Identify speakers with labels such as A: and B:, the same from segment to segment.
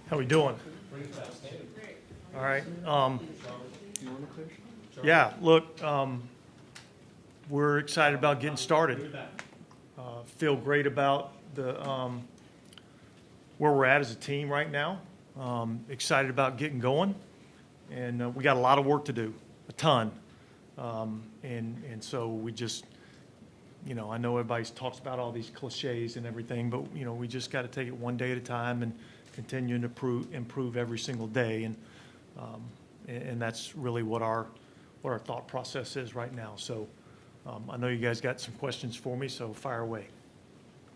A: How we doing? All right. Yeah, look, we're excited about getting started. Feel great about the where we're at as a team right now. Excited about getting going, and we got a lot of work to do, a ton. And so we just, I know everybody talks about all these cliches and everything, but we just got to take it one day at a time and continue to improve every single day, and that's really what our thought process is right now. So I know you guys got some questions for me, so fire away.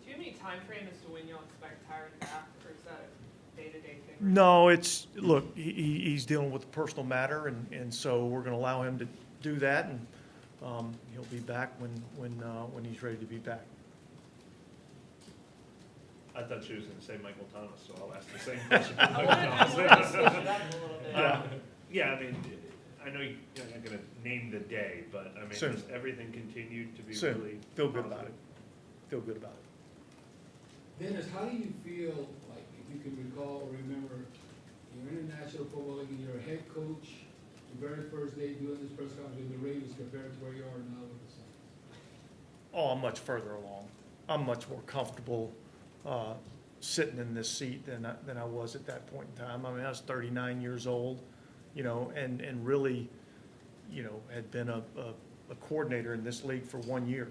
B: Do you have any time frame as to when you'll expect Tyron back, or is that a day-to-day thing?
A: No, look, he's dealing with a personal matter, and so we're going to allow him to do that, and he'll be back when he's ready to be back.
C: I thought she was going to say Michael Thomas, so I'll ask the same question. Yeah, I mean, I know you're not going to name the day, but I mean,
A: Soon.
C: has everything continued to be
A: Soon.
C: really
A: Feel good about
C: positive?
A: it. Feel good about it.
D: Dennis, how do you feel, like, if you can recall or remember, you're in the National Football League and you're a head coach, the very first day doing this press conference with the Ravens compared to where you are now with the Saints?
A: Oh, I'm much further along. I'm much more comfortable sitting in this seat than I was at that point in time. I mean, I was 39 years old, and really, had been a coordinator in this league for 1 year.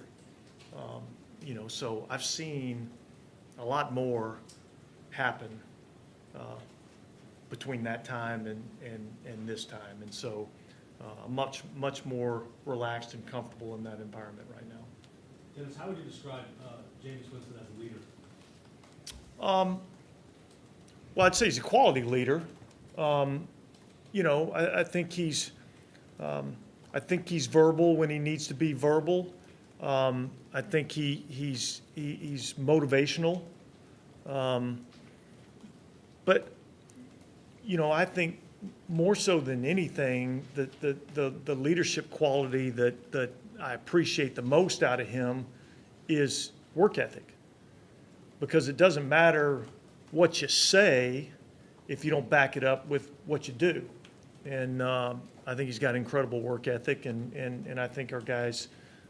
A: So I've seen a lot more happen between that time and this time. And so I'm much more relaxed and comfortable in that environment right now.
E: Dennis, how would you describe Jameis Winston as a leader?
A: Well, I'd say he's a quality leader. I think he's verbal when he needs to be verbal. I think he's motivational. But I think more so than anything, the leadership quality that I appreciate the most out of him is work ethic. Because it doesn't matter what you say if you don't back it up with what you do. And I think he's got incredible work ethic, and I think our guys,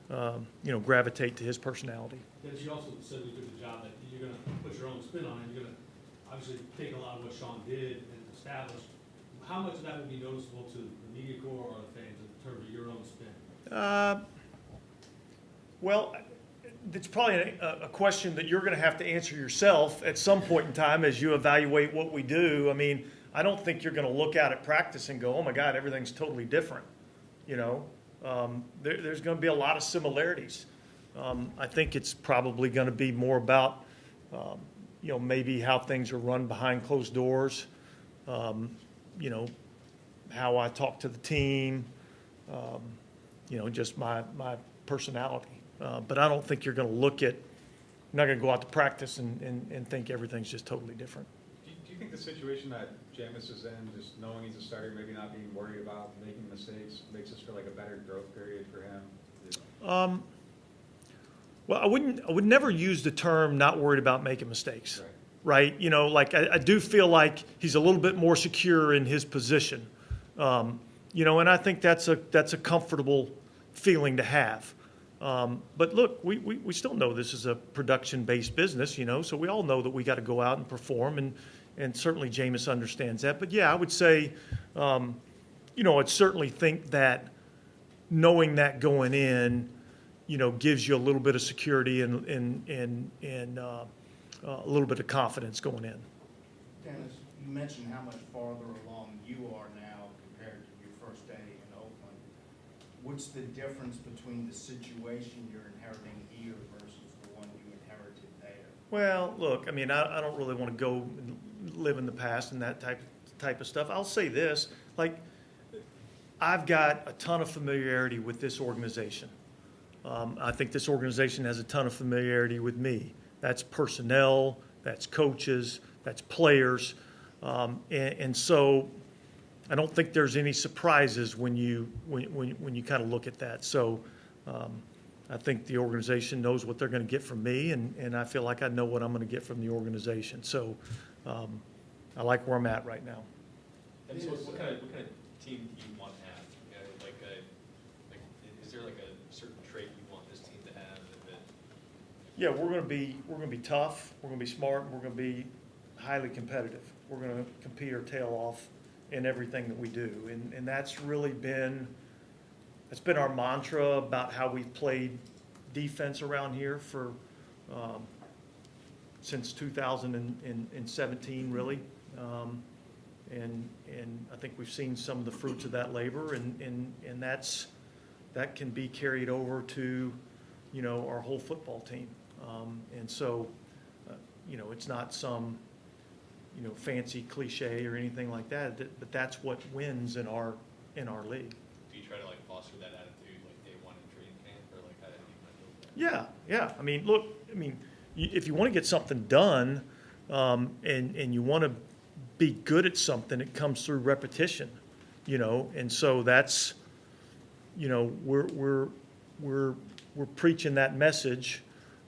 A: gravitate to his personality.
E: Dennis, you also said we took the job that you're going to put your own spin on it. You're going to obviously take a lot of what Sean did and establish. How much of that would be noticeable to the media corps or the fans in terms of your own spin?
A: Well, it's probably a question that you're going to have to answer yourself at some point in time as you evaluate what we do. I mean, I don't think you're going to look out at practice and go, oh, my God, everything's totally different. There's going to be a lot of similarities. I think it's probably going to be more about, maybe how things are run behind closed doors, how I talk to the team, just my personality. But I don't think you're going to you're not going to go out to practice and think everything's just totally different.
F: Do you think the situation that Jameis is in, just knowing he's a starter, maybe not being worried about making mistakes, makes us feel like a better growth period for him?
A: Well, I would never use the term not worried about making mistakes, right? I do feel like he's a little bit more secure in his position, and I think that's a comfortable feeling to have. But look, we still know this is a production-based business, so we all know that we got to go out and perform, and certainly Jameis understands that. But yeah, I would say, I'd certainly think that knowing that going in, gives you a little bit of security and a little bit of confidence going in.
G: Dennis, you mentioned how much farther along you are now compared to your first day in Oakland. What's the difference between the situation you're inheriting here versus the one you inherited there?
A: Well, look, I mean, I don't really want to go and live in the past and that type of stuff. I'll say this, I've got a ton of familiarity with this organization. I think this organization has a ton of familiarity with me. That's personnel, that's coaches, that's players. And so I don't think there's any surprises when you kind of look at that. So I think the organization knows what they're going to get from me, and I feel like I know what I'm going to get from the organization. So I like where I'm at right now.
H: And so what kind of team do you want to have? You know, is there like a certain trait you want this team to have that
A: Yeah, we're going to be tough. We're going to be smart. And we're going to be highly competitive. We're going to compete our tail off in everything that we do, and that's really been our mantra about how we've played defense around here for since 2017, really. And I think we've seen some of the fruits of that labor, and that can be carried over to, you know, our whole football team. And so, you know, it's not some, you know, fancy cliche or anything like that, but that's what wins in our league.
H: do you try to like foster that attitude like day one in training camp, or like how do you kind of build that?
A: Yeah. I mean, look, if you want to get something done, and you want to be good at something, it comes through repetition, you know, and so that's, you know, we're preaching that message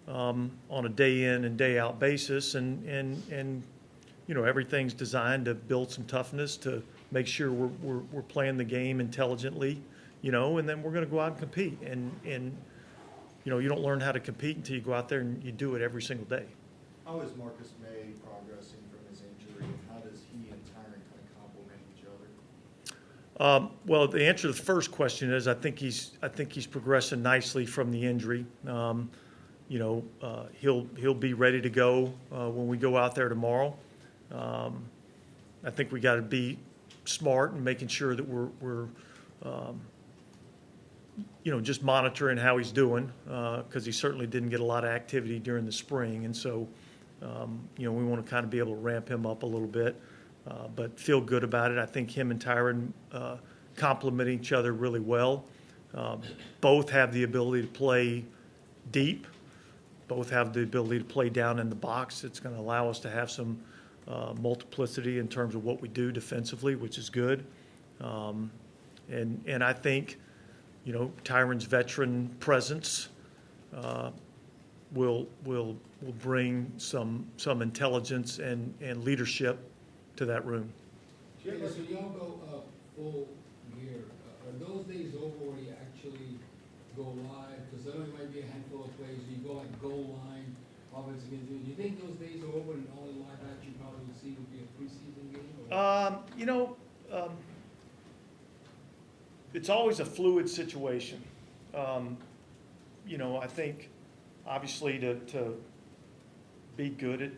A: on a day in and day out basis, and you know, everything's designed to build some toughness, to make sure we're playing the game intelligently, you know, and then we're going to go out and compete, and you know, you don't learn how to compete until you go out there and you do it every single day.
G: How is Marcus May progressing from his injury, and how does he and Tyron kind of complement each other?
A: Well, the answer to the first question is I think he's progressing nicely from the injury. You know, he'll be ready to go when we go out there tomorrow. I think we got to be smart and making sure that we're you know, just monitoring how he's doing, because he certainly didn't get a lot of activity during the spring, and so you know, we want to kind of be able to ramp him up a little bit, but feel good about it. I think him and Tyron complement each other really well. Both have the ability to play deep. Both have the ability to play down in the box. It's going to allow us to have some multiplicity in terms of what we do defensively, which is good. And I think, you know, Tyron's veteran presence will bring some intelligence and leadership to that room.
D: Yeah, so y'all go full gear. Are those days over where you actually go live? Because I know it might be a handful of plays, you go like goal line, offense against you. Do you think those days are over and the only live action probably we'll see would be a preseason game? Or?
A: You know, it's always a fluid situation. You know, I think obviously to be good at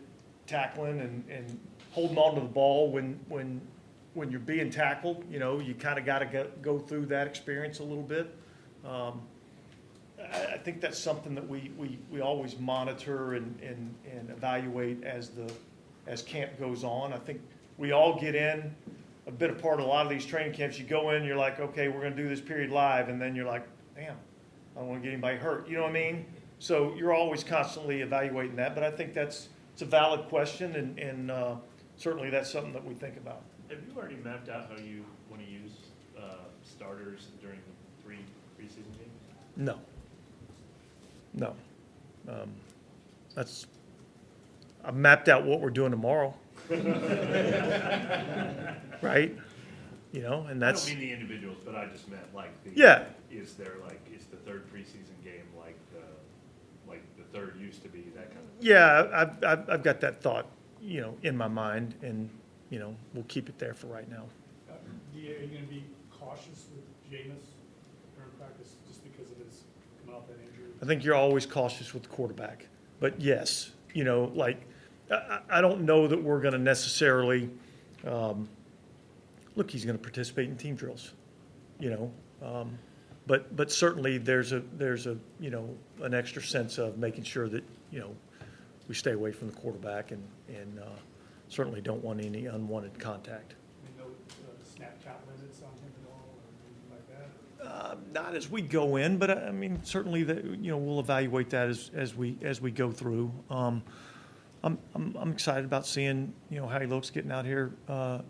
A: tackling and holding on to the ball when you're being tackled, you know, you kind of got to go through that experience a little bit. I think that's something that we always monitor and evaluate as camp goes on. I think we all get in a bit of part of a lot of these training camps. You go in, you're like, okay, we're going to do this period live, and then you're like, damn, I don't want to get anybody hurt. You know what I mean? So you're always constantly evaluating that, but I think it's a valid question, and certainly that's something that we think about.
C: Have you already mapped out how you want to use starters during the 3 preseason games?
A: No. I've mapped out what we're doing tomorrow. Right? You know, and that's.
C: I don't mean the individuals, but I just meant like
A: Yeah.
C: Is the 3rd preseason game like the 3rd used to be, that kind of thing?
A: Yeah, I've got that thought, you know, in my mind, and, you know, we'll keep it there for right now.
I: Are you going to be cautious with Jameis during practice just because of his coming off that injury?
A: I think you're always cautious with the quarterback. But yes, you know, like, I don't know that we're going to necessarily, look, he's going to participate in team drills, you know. But certainly there's a you know, an extra sense of making sure that, you know, we stay away from the quarterback and certainly don't want any unwanted contact.
I: I mean, no snap count limits on him at all or anything like that?
A: Not as we go in, but I mean, certainly you know, we'll evaluate that as we go through. I'm excited about seeing, you know, how he looks getting out here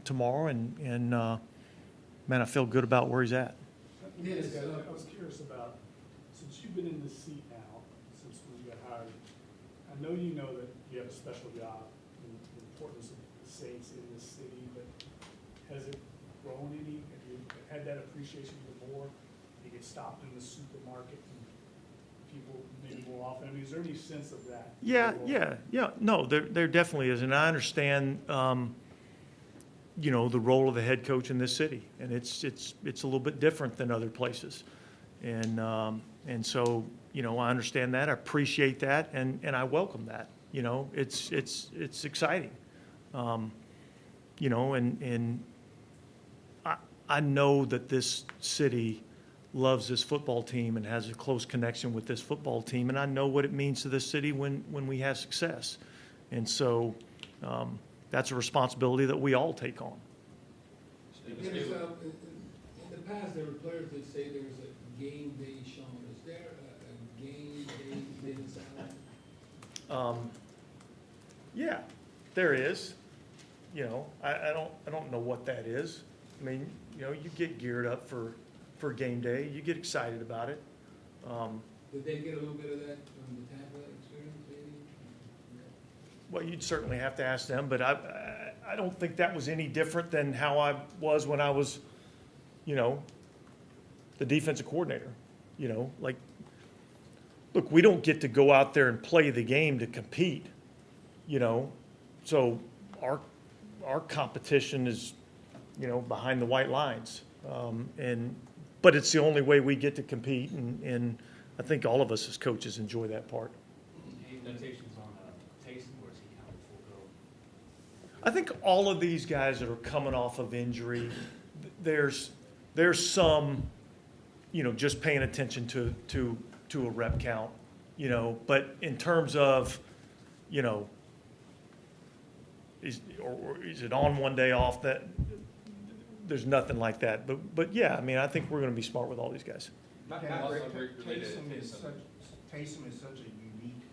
A: tomorrow, and man, I feel good about where he's at.
D: Yes,
I: I was curious about, since you've been in this seat now, since when you got hired, I know you know that you have a special job and the importance of the Saints in this city, but has it grown any? Have you had that appreciation even more? You get stopped in the supermarket and people maybe more often. I mean, is there any sense of that?
A: Yeah. No, there definitely is, and I understand, you know, the role of the head coach in this city, and it's a little bit different than other places, and so, you know, I understand that, I appreciate that, and I welcome that. You know, it's exciting, you know, and I know that this city loves this football team and has a close connection with this football team, and I know what it means to this city when we have success. And so that's a responsibility that we all take on.
D: In the past, there were players that say there's a game day, Sean. Is there a game day mentality?
A: Yeah, there is. You know, I don't know what that is. I mean, you know, you get geared up for game day. You get excited about it.
D: Did they get a little bit of that from the Tampa experience, maybe?
A: Well, you'd certainly have to ask them, but I don't think that was any different than how I was when I was, you know, the defensive coordinator. You know, like, look, we don't get to go out there and play the game to compete, you know. So our competition is, you know, behind the white lines. But it's the only way we get to compete, and I think all of us as coaches enjoy that part.
E: Any limitations on Taysom, or is he kind of full go?
A: I think all of these guys that are coming off of injury, there's some, you know, just paying attention to a rep count, you know. But in terms of, you know, is it on one day off? That there's nothing like that. But yeah, I mean, I think we're going to be smart with all these guys.
G: Taysom is such a unique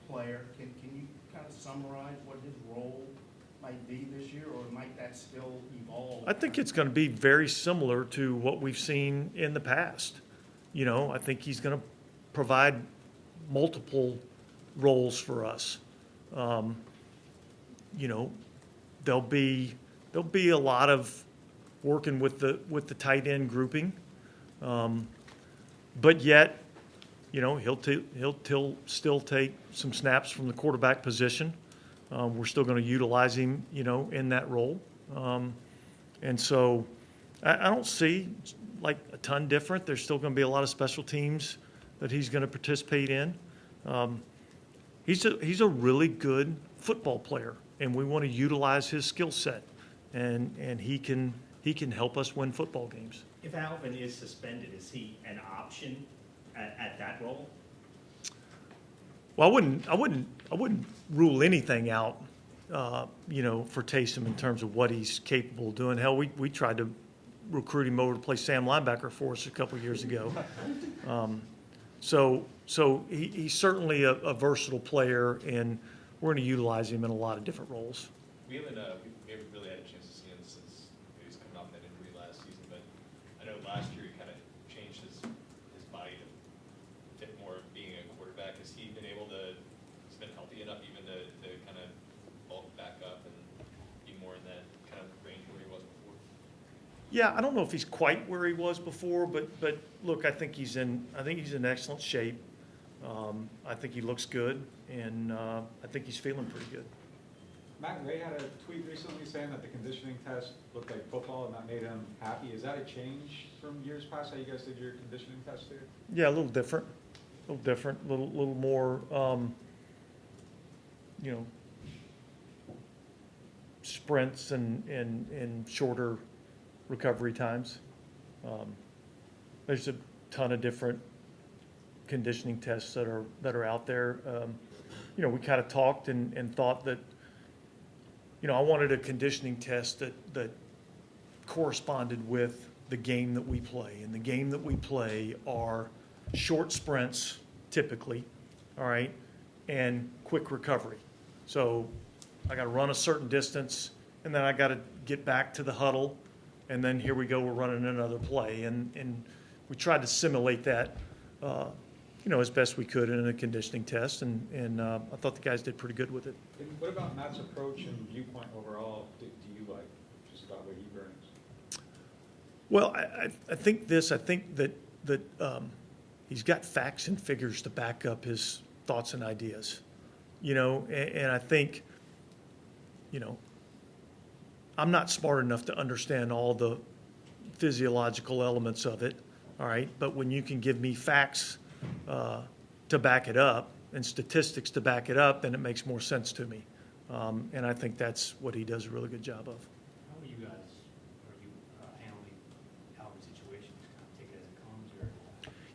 G: player. Can you kind of summarize what his role might be this year, or might that still evolve?
A: I think it's going to be very similar to what we've seen in the past. You know, I think he's going to provide multiple roles for us. You know, there'll be a lot of working with the tight end grouping, but yet, you know, he'll still take some snaps from the quarterback position. We're still going to utilize him, you know, in that role, and so I don't see like a ton different. There's still going to be a lot of special teams that he's going to participate in. He's a really good football player, and we want to utilize his skill set, and he can help us win football games.
J: If Alvin is suspended, is he an option at that role?
A: Well, I wouldn't rule anything out, you know, for Taysom in terms of what he's capable of doing. Hell, we tried to recruit him over to play Sam linebacker for us a couple of years ago. So he's certainly a versatile player, and we're going to utilize him in a lot of different roles.
H: We haven't really had a chance to see him since he was coming off that injury last season, but I know last year he kind of changed his body to fit more being a quarterback. Has he been able to, he's been healthy enough even to kind of bulk back up and be more in that kind of range where he was before?
A: Yeah, I don't know if he's quite where he was before, but look, I think he's in excellent shape. I think he looks good, and I think he's feeling pretty good.
F: Matt Ray had a tweet recently saying that the conditioning test looked like football and that made him happy. Is that a change from years past, how you guys did your conditioning test here?
A: Yeah, a little different, a little more, you know, sprints and shorter recovery times. There's a ton of different conditioning tests that are out there. You know, we kind of talked and thought that, you know, I wanted a conditioning test that corresponded with the game that we play. And the game that we play are short sprints, typically, all right, and quick recovery. So I got to run a certain distance, and then I got to get back to the huddle, and then here we go, we're running another play. And we tried to simulate that as best we could in a conditioning test, and I thought the guys did pretty good with it.
F: And what about Matt's approach and viewpoint overall, do you like, just about what he brings?
A: Well, I think that he's got facts and figures to back up his thoughts and ideas, and I think, I'm not smart enough to understand all the physiological elements of it, all right? But when you can give me facts to back it up and statistics to back it up, then it makes more sense to me. And I think that's what he does a really good job of.
K: How are you handling Alvin situations? Kind of take it as it comes, or?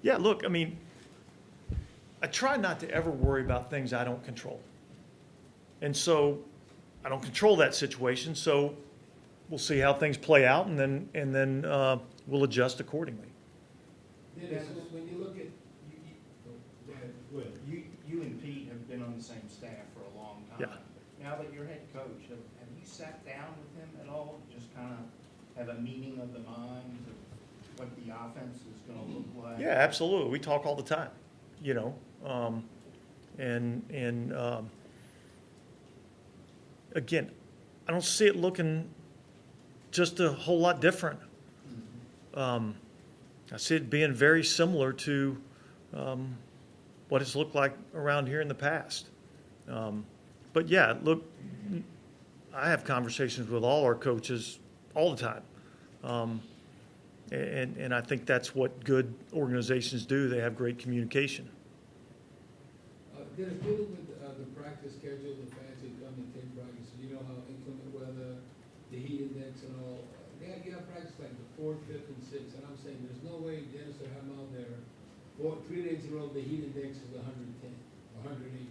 A: Yeah, look, I mean, I try not to ever worry about things I don't control. And so I don't control that situation, so we'll see how things play out, and then we'll adjust accordingly.
D: Dennis, when you look at,
G: You and Pete have been on the same staff for a long time.
A: Yeah.
G: Now that you're head coach, have you sat down with him at all? Just kind of have a meeting of the minds of what the offense is going to look like?
A: Yeah, absolutely. We talk all the time, again, I don't see it looking just a whole lot different. I see it being very similar to what it's looked like around here in the past. But yeah, look, I have conversations with all our coaches all the time. And I think that's what good organizations do. They have great communication.
D: Dennis, dealing with the practice schedule, the fans that come and take practice, you know how inclement weather, the heat index and all, they have to get up practice like the 4th, 5th, and 6th, and I'm saying, there's no way Dennis would have them out there 3 days in a row, the heat index is 110, 108.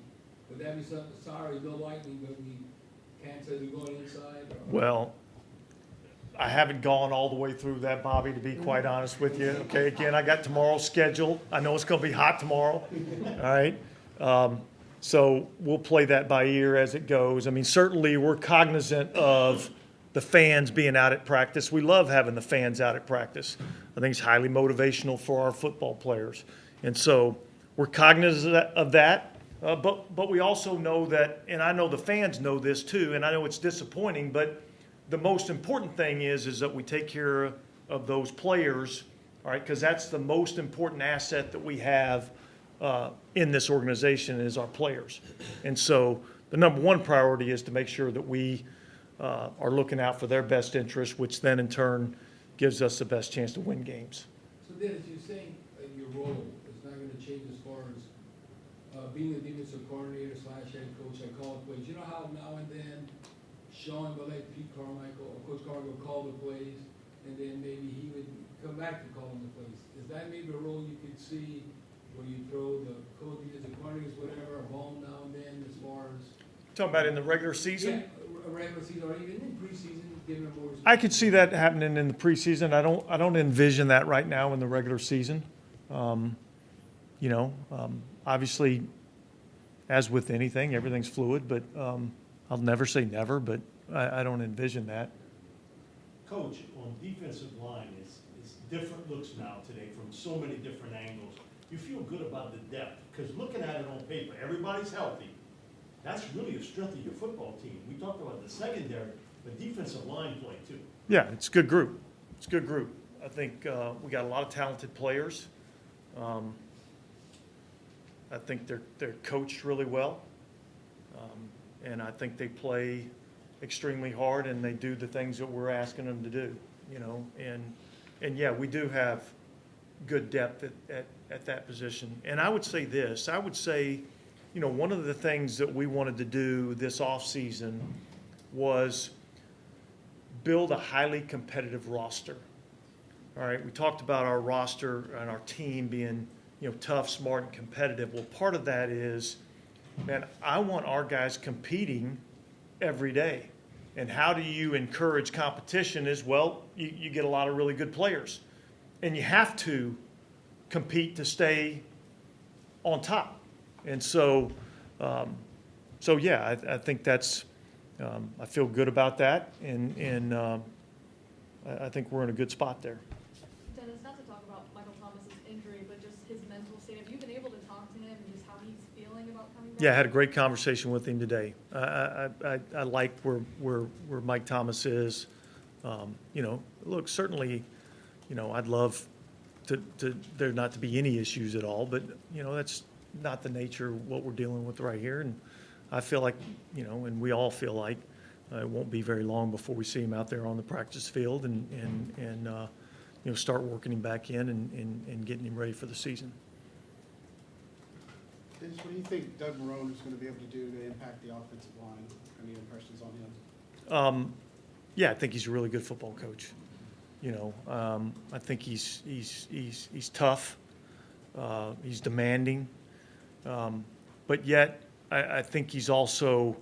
D: Would that be something, sorry, no lightning, but we can't say we're going inside?
A: Well, I haven't gone all the way through that, Bobby, to be quite honest with you. Okay, again, I got tomorrow scheduled. I know it's going to be hot tomorrow. All right. So we'll play that by ear as it goes. I mean, certainly we're cognizant of the fans being out at practice. We love having the fans out at practice. I think it's highly motivational for our football players. And so we're cognizant of that. But we also know that, and I know the fans know this too, and I know it's disappointing, but the most important thing is that we take care of those players, all right, because that's the most important asset that we have in this organization is our players. And so the number one priority is to make sure that we are looking out for their best interest, which then in turn gives us the best chance to win games.
D: So Dennis, you're saying your role is not going to change as far as being a defensive coordinator / head coach and calling plays. You know how now and then Sean will let Pete Carmichael or Coach Carmichael call the plays, and then maybe he would come back to calling the plays. Is that maybe a role you could see where you throw the coaches, the coordinators, whatever, a ball now and then as far as?
A: Talking about in the regular season?
D: Yeah, a regular season or even in preseason, giving them more.
A: I could see that happening in the preseason. I don't envision that right now in the regular season. Obviously, as with anything, everything's fluid, but I'll never say never, but I don't envision that.
E: Coach, on defensive line, it's different looks now today from so many different angles. You feel good about the depth, because looking at it on paper, everybody's healthy. That's really a strength of your football team. We talked about the secondary, but defensive line play too.
A: Yeah, it's a good group. It's a good group. I think we got a lot of talented players. I think they're coached really well, and I think they play extremely hard, and they do the things that we're asking them to do. And yeah, we do have good depth at that position. And I would say this. I would say, one of the things that we wanted to do this offseason was build a highly competitive roster. All right, we talked about our roster and our team being, tough, smart, and competitive. Well, part of that is, man, I want our guys competing every day. And how do you encourage competition is, well, you get a lot of really good players. And you have to compete to stay on top. And so, yeah, I think that's, I feel good about that. And I think we're in a good spot there.
L: Dennis, not to talk about Michael Thomas's injury, but just his mental state
A: Yeah, I had a great conversation with him today. I like where Mike Thomas is. You know, look, certainly, you know, I'd love there not to be any issues at all, but, you know, that's not the nature of what we're dealing with right here. And I feel like, you know, and we all feel like it won't be very long before we see him out there on the practice field and you know, start working him back in and getting him ready for the season.
L: Dennis, what do you think Doug Marrone is going to be able to do to impact the offensive line? Any impressions on him?
A: Yeah, I think he's a really good football coach. You know, I think he's tough. He's demanding, but yet I think he's also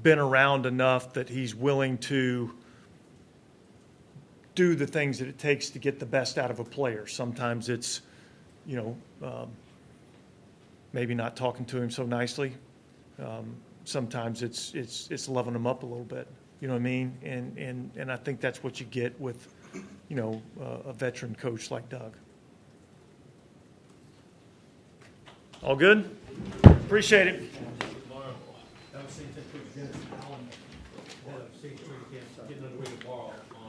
A: been around enough that he's willing to do the things that it takes to get the best out of a player. Sometimes it's, you know, maybe not talking to him so nicely. Sometimes it's loving him up a little bit. You know what I mean? And I think that's what you get with, you know, a veteran coach like Doug. All good? Appreciate it.
E: That was St. Coach Dennis Allen, head of St. Training Camp, getting underway tomorrow on